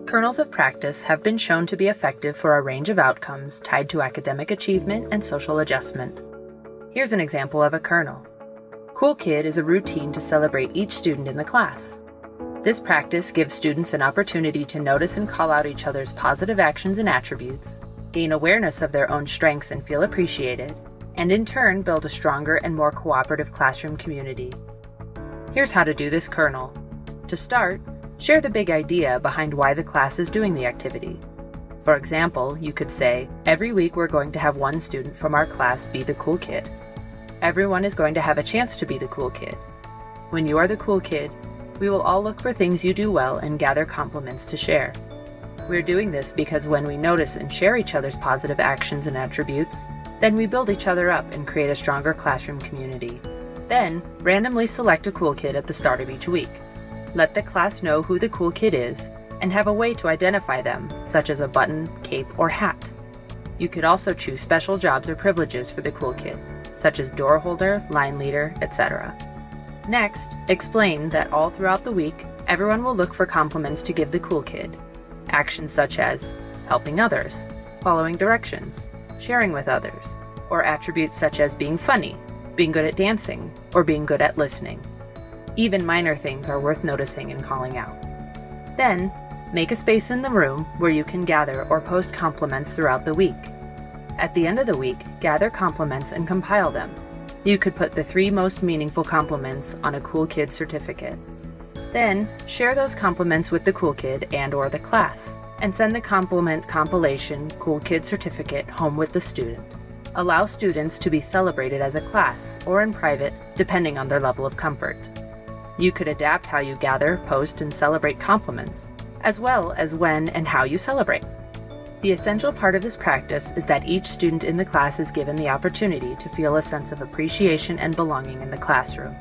Kernels of practice have been shown to be effective for a range of outcomes tied to academic achievement and social adjustment. Here's an example of a kernel. Cool Kid is a routine to celebrate each student in the class. This practice gives students an opportunity to notice and call out each other's positive actions and attributes, gain awareness of their own strengths and feel appreciated, and in turn build a stronger and more cooperative classroom community. Here's how to do this kernel. To start, share the big idea behind why the class is doing the activity. For example, you could say, every week we're going to have one student from our class be the cool kid. Everyone is going to have a chance to be the cool kid. When you are the cool kid, we will all look for things you do well and gather compliments to share. We're doing this because when we notice and share each other's positive actions and attributes, then we build each other up and create a stronger classroom community. Then, randomly select a cool kid at the start of each week. Let the class know who the cool kid is and have a way to identify them, such as a button, cape, or hat. You could also choose special jobs or privileges for the cool kid, such as door holder, line leader, etc. Next, explain that all throughout the week, everyone will look for compliments to give the cool kid. Actions such as helping others, following directions, sharing with others, or attributes such as being funny, being good at dancing, or being good at listening. Even minor things are worth noticing and calling out. Then, make a space in the room where you can gather or post compliments throughout the week. At the end of the week, gather compliments and compile them. You could put the 3 most meaningful compliments on a cool kid certificate. Then, share those compliments with the cool kid and/or the class, and send the compliment compilation cool kid certificate home with the student. Allow students to be celebrated as a class or in private, depending on their level of comfort. You could adapt how you gather, post, and celebrate compliments, as well as when and how you celebrate. The essential part of this practice is that each student in the class is given the opportunity to feel a sense of appreciation and belonging in the classroom.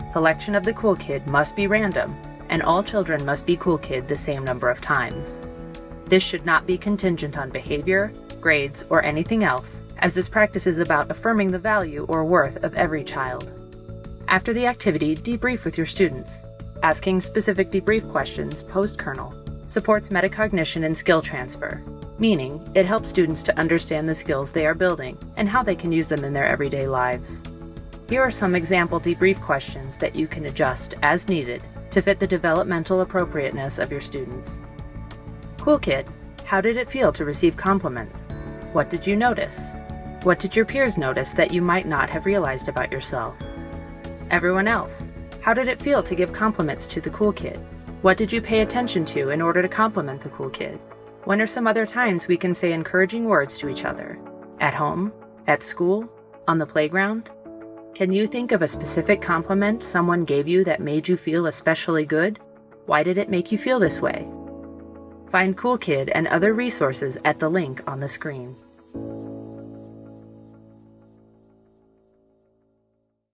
Selection of the cool kid must be random, and all children must be cool kid the same number of times. This should not be contingent on behavior, grades, or anything else, as this practice is about affirming the value or worth of every child. After the activity, debrief with your students. Asking specific debrief questions post-kernel supports metacognition and skill transfer, meaning it helps students to understand the skills they are building and how they can use them in their everyday lives. Here are some example debrief questions that you can adjust as needed to fit the developmental appropriateness of your students. Cool kid, how did it feel to receive compliments? What did you notice? What did your peers notice that you might not have realized about yourself? Everyone else, how did it feel to give compliments to the cool kid? What did you pay attention to in order to compliment the cool kid? When are some other times we can say encouraging words to each other? At home? At school? On the playground? Can you think of a specific compliment someone gave you that made you feel especially good? Why did it make you feel this way? Find Cool Kid and other resources at the link on the screen.